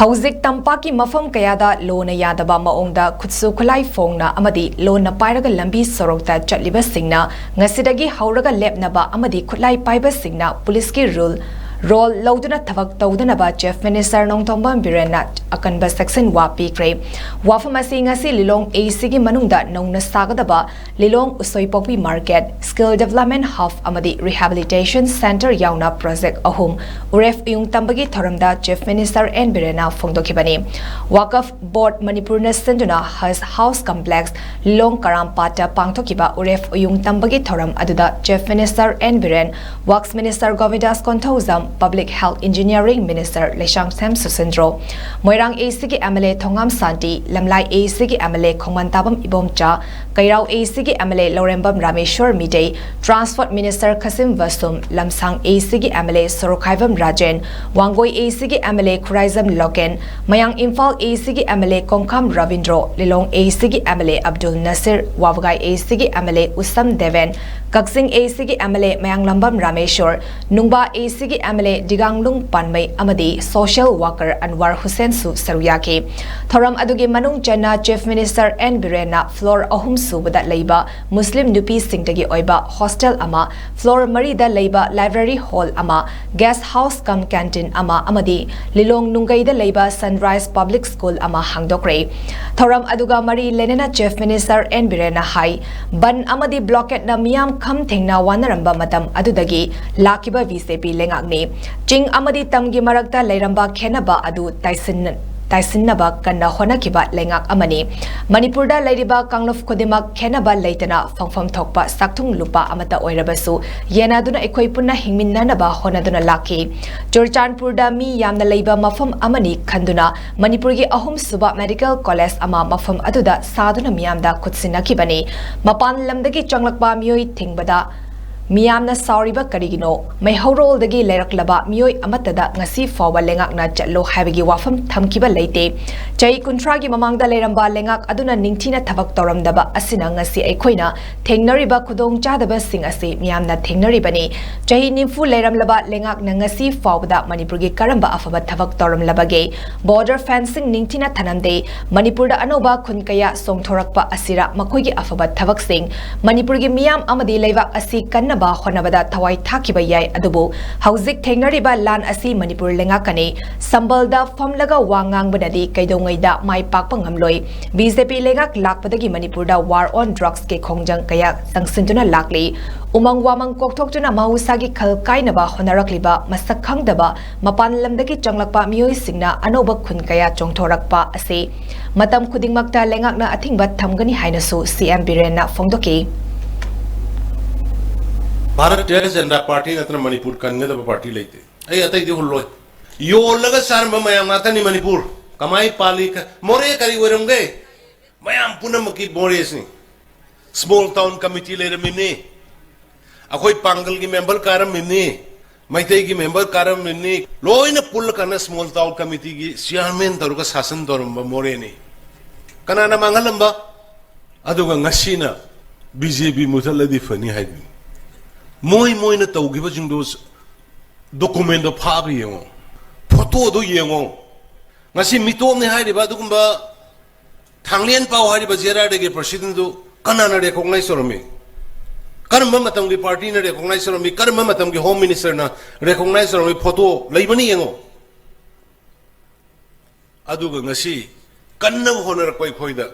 Hauzik Tampaki Mafam Kayada Lona Yadaba Maongda Khutsu Khutlai Phongna Amadi Lona Pairaga Lambee Sorok ta Chatliba Singna Ngasidagi Houraga Lepnaba Amadi Khutlai Pairaga Singna Police ki Roll Lauduna Tavak Taudanaba Chief Minister Nongtomban BIREN AKANBA Section wa PEEKHRE Wafamasi ngasi Lilong ACG Manungda Nongna Sagadaba Lilong Usoipopi Market Skill Development Hub Amadi Rehabilitation Center Yauna Project Ahum Uref Yung Tambagi Thoramda Chief Minister and BIREN Fongdokibani Wakaf Board Manipur Senduna has House Complex Lilong Karampata Pangtokiba Uref Yung Tambagi Thoram Aduda Chief Minister and BIREN Works Minister Govidas Kontozam Public Health Engineering Minister Leshang Sam Susendro Moirang ACG MLA Thongam Santi Lamlai ACG MLA Khongmantabam Ibomcha Kairao ACG MLA Lorembam Rameshwar Midei Transport Minister Kasim Vasum Lamsang ACG MLA Sorokhaibam Rajen Wangoi ACG MLA Khuraizam Loken Mayang Imphal ACG MLA Kongkham Ravindro Lilong ACG MLA Abdul Nasir Wavgai ACG MLA Usam Deven Kaksing ACG MLA Mayang Lambam Rameshwar Nungba ACG MLA Diganglung Panmay Amadi Social Worker Anwar Hussein Su Saruyaki Thoram Adugi Manung Janna Chief Minister and BIREN Floor Ahum Subada Leiba Muslim Nupi Singtagi Oiba Hostel Ama Floor Marida Leiba Library Hall Ama Guest House Cum Canteen Ama Amadi Lilong Nungaida Leiba Sunrise Public School Ama Hangdokre Thoram Aduga Mari Lenena Chief Minister and BIREN Hai Ban Amadi Blockade na Miyam Kam Thengna Wanaramba Matam Adudagi Lakiba VCP Lengakni Jing Amadi Tamgi Maragta Lairamba Khenaba Adu Taisinaba Kana Honakiba Lengak Amani Manipurda Ladiba Kanglof Kodimak Khenaba Laitana Fangfam Thokpa Saktung Lupa Amata Oirabasu Yenaduna Equipuna Hingminanaba Honaduna Laki Jorchanpurda Mi Yamna Laiba Mafam Amani Kanduna Manipurgi Ahum Suba Medical College Ama Mafam Aduda Saduna Miyamda Kutsinakibani Mapan Lamdagi Changlakba Mioi Tingbada Miyamna Sauriba Karigino, may Horol the Gay Leraklaba, Mui Amatada, Ngasi Fawa Lengak na Jatlo Havigi Wafam, Tamkiba Late, Jay Kuntragi Mamang da Leramba Lengak Aduna Ningtina Tabak Toram Daba Asina Ngasi Equina, Tengnariba Kudong Jadaba Sing Asi, Miyamna Tengnaribani, Jay Nimfu Leram Laba Lengak Nangasi Fawda Manipurgi Karamba Afaba Tabak Toram Labagay, Border Fencing Ningtina Tanande, Manipurda Anoba Kunkaya Song Torakpa Asira, Makugi Afaba Tabak Sing, Manipurgi Miyam Amadi Leva Asi Kanaba Honabada Tawai Takiba Yai Adubu, Hauzik Tengnariba Lan Asi Manipur Lengakani, Sambalda Famlaga Wangang Banadi, Kaidongaida, Mai Pakpangamloi, BJP Lengak Lakpadagi Manipurda War on Drugs Ke Kongjang Kaya, Sangsintuna Lakli, Umang Wamang Koktokuna Mahusagi Kalkainaba Honarakliba, Masakang Daba, Mapan Lamdaki Changlakpa Mui Signa, Anoba Kunkaya Chongtorakpa Ase, Matam Kuding Magta Lengak na ating bat Tamgani Hainasu, CM BIREN na Fongdoki. Bharatiya Janata party नत्र मणिपुर कन्ने the party लेते ए अतै दि हुल्लो यो लगा सार मयाम नातनी मणिपुर कमाई पालिक मोरे करी वरंगे मयाम पुनम की बोरेस नि स्मॉल टाउन कमिटी ले रमिनी अखोई पांगल की मेंबर कारम मिनी मैते की मेंबर कारम मिनी लोइन पुल कना स्मॉल टाउन कमिटी की चेयरमैन तरुका शासन तरुम मोरे नि कनाना मांगलंबा अदुगा ngasiना बीजेपी मुथलदि फनी हाइबी Moi na tawgiba jingdo document do phabi yengo photo do yengo ngasi mitom ne hairiba dugumba thanglen paw hairiba jera de president do kanana recognize soromi karma matam gi party na recognize soromi karma matam gi home minister na recognize soromi photo leibani yengo aduga ngasi kanna honar koi khoida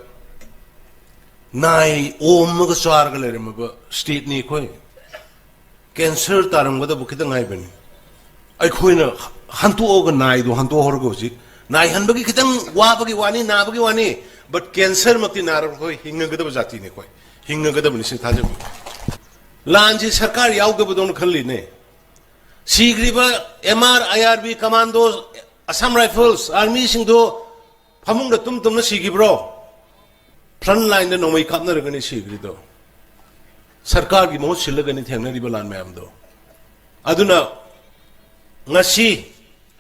nai om ga swar ga lerma ba state ni khoi Cancer taram gada bukita ngai bani. Ai khoina hantu oga nai do hantu hor go sik. Nai han bagi kitang wa bagi wani na bagi wani. But cancer makti naram khoi hinga gada bajati ne khoi. Hinga gada bani sin thaje. Lanji sarkar yaw ga badon khalli ne. Sigriba MR IRB commandos Assam Rifles army sing do phamung da tum na sigi bro. Front line da nomai kapna ragani sigri do. सरकार की मोह सिलगनी थेंगनरी Balan ma'am दो अदुना ngasi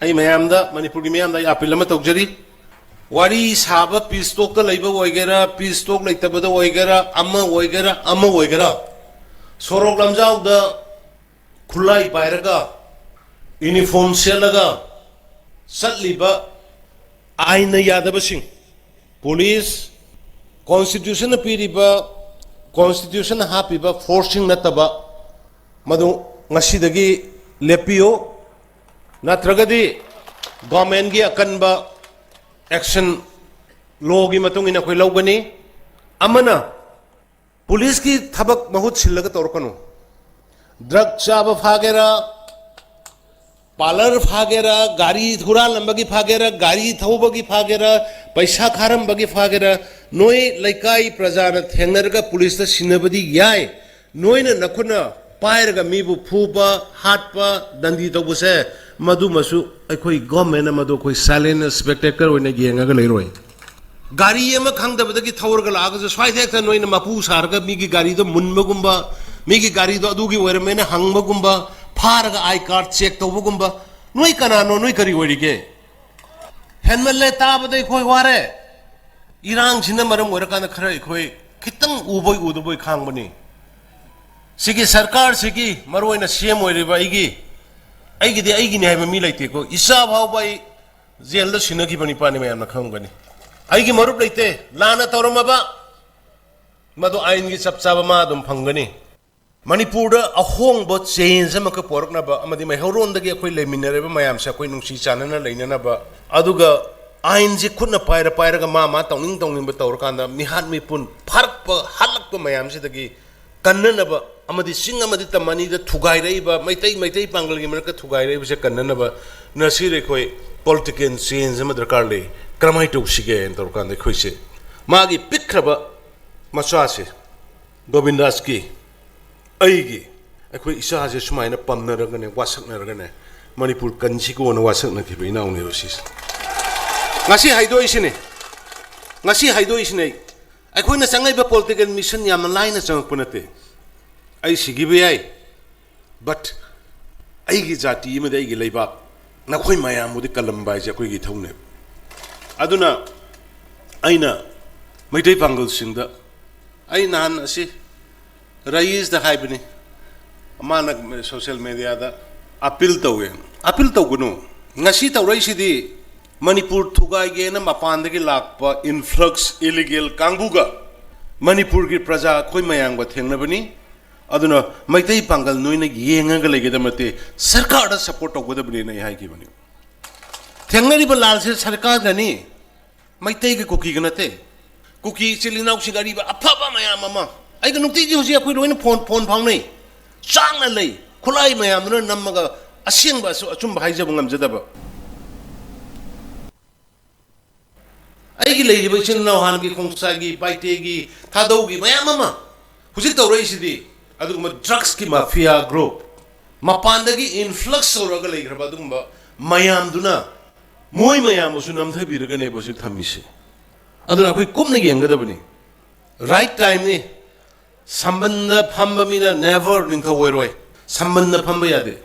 ai ma'am दा मणिपुर की ma'am दा appeal में तौजरी वारी साबा पीस टॉक ता लेबा ओइगेरा पीस टॉक लेतबदा ओइगेरा अम्मा ओइगेरा सोरोक लमजाव दा खुलाई पायरगा यूनिफॉर्म सेलगा सटलिबा आईन यादबसिंग पुलिस कॉन्स्टिट्यूशन पीरिबा कॉन्स्टिट्यूशन हापिबा फोर्सिंग नतबा मदु ngasiदगी लेपियो नत्रगदी गवर्नमेंट की अकनबा एक्शन लॉ की मतुंग इन कोई लौगनी अमना पुलिस की थबक बहुत सिलग तौरकनु ड्रग चाब फागेरा पार्लर फागेरा गाड़ी थुरा लंबगी फागेरा गाड़ी थौबगी फागेरा पैसा खारमबगी फागेरा नोई लैकाई प्रजा न थेंगरगा पुलिस ता सिनबदी याय नोई न नखुना पायरगा मीबु फूबा हाटपा दंदी तौबसे मधु मसु अखोई गवर्नमेंट मधु कोई साइलेंट स्पेक्टेकल ओइना येंगागा लेरोय गाड़ी एमा खंगदबदगी थौरगा लागज स्वाइथेक नोइना मपु सारगा मीगी गाड़ी दो मुनबगुंबा मीगी गाड़ी दो अदुगी ओइरमेना हंगबगुंबा फारगा आई कार्ड चेक तौबगुंबा नोई कनानो नोई करी ओइरिगे हेनमले ताबदे खोय वारे इरांग सिना मरम ओइरकान खरा खोय खितंग उबोय उदबोय खांगबनी सिगी सरकार सिगी मरोइना सीएम ओइरिबा आईगी ने हाइबा मी लैते को इसा भाव बाई जेल द सिनगी बनी पानी में खंगनी आईगी मरुप लैते लाना तौरमबा मदो आइन की चपचाबा मा दुम फंगनी मणिपुर अहोंग चेंज अमक पोरकनबा अमदि मैहौरोंदगी अखोई लेमिनरेबा मयाम से अखोई नुंसी चानना लेननबा अदुगा आइन जी खुद पायरगा मा तौनिंग तौरकांदा मिहान मिपुन फरक हलक मयाम से दगी कन्ननबा अमदि सिंग अमदि तमनी द थुगाइरैबा मैतै पांगलगी मरक थुगाइरैबसे कन्ननबा नसिरे खोई पॉलिटिकल चेंज अम दरकार ले क्रमाई तौसिगे तौरकांदा खोइसे मागी पिखरबा मचासे गोविंदास की अईगी अखोई इसाजे सुमाइना पमनरगने वासकनरगने मणिपुर कंसिको न वासकनखिबे इनाउने रोसिस ngasi haidoi isine अखोइना चंगैबा पॉलिटिकल मिशन याम लाइना चंगपनते आई सिगिबे आई बट आईगी जाति इमदे आईगी लैबाक नखोइ मयामुदि कलमबाइ जे अखोइगी थौने अदुना आइना मैतै पांगल सिंगदा आई नान असि रईस द हाइबनी माना सोशल मीडिया दा अपील तौगुनु ngasi तौरैसिदि मणिपुर थुगाइगे न मपानदगी लाकपा इन्फ्लक्स इलीगल कांगबुगा मणिपुर की प्रजा खोइ मयांगबा थेंगनबनी अदुना मैतै पांगल नोइना येंगागा लेगेदमते सरकार दा सपोर्ट तौगदबनी नै हाइगिबनी थेंगनरिबा लालसे सरकार गनी मैतै के कुकी गनते कुकी चिलिनाउ सिगारिबा अफबा मयाम अमा आइगा नुक्तिगी होजि अखोइ लोइना फोन फाउनै चांगना लै खुलाई मयामना नम्मगा असेंबा अचुंबा हाइजबा ngamjadaba आईगी लेरिबा इचिननाउ हानगी खोंसागी बाइटेगी थादौगी मयाम हुजिक तौरैसिदि अदुगुम ड्रग्स की माफिया ग्रुप मपानदगी इन्फ्लक्स तौरगा लेग्रबा अदुगुम मयामदुना मोय मयामसु नमथबिरगने बसु थमिसे अदुना अखोइ कुमना येंगदबनी राइट टाइम नि संबंध फंबा मिना नेवर निंखा ओइरोय संबंध फंबा यादे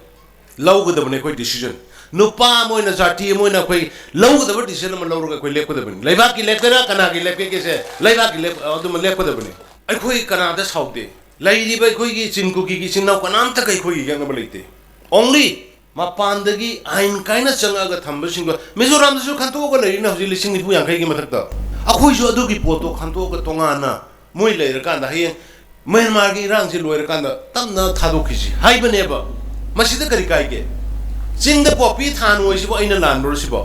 लौगदबने कोई डिसीजन नुपा मोइना जाति मोइना कोई लौगदब डिसीजन म लौरगा कोई लेपदबनी लैबाकी लेपेरा कनागी लेपे केसे लैबाकी लेप अदुम लेपदबनी अखोइ कनादा साउदे लैरिबा अखोइगी चिनकुकी की चिनाउ कनामता कै खोइ यांगब लेते ओनली मपानदगी आइन काइना चंगागा थंबसिंग मिजोरामदसु खंतोगा लैरिना हजि लिसिंग निफु यांखै की मथकता अखोइसु अदुगी पोतो खंतोगा तोंगाना मोइ लैरकांदा हयें म्यांमार की इरांग से लोइरकांदा तमना थादोखिसि हाइबनेबा मसिदा करि काइगे चिंग पॉपी थानोइसिबो अइना लानरोसिबो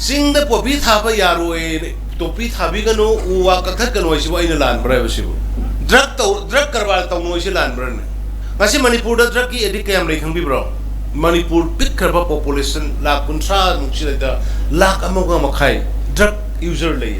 चिंग पॉपी थाबा यारोय टोपी थाबिगनो उवा कथकनोइसिबो अइना लानब्रायबसिबो ड्रग करवाल तौनोइसि लानब्रने ngasi मणिपुर ड्रग की एडिक्ट कयम लेखंबिब्रो मणिपुर पिखरबा पॉपुलेशन लाख 50 मुक्सिदा लाख अमगा मखाई ड्रग यूजर लेय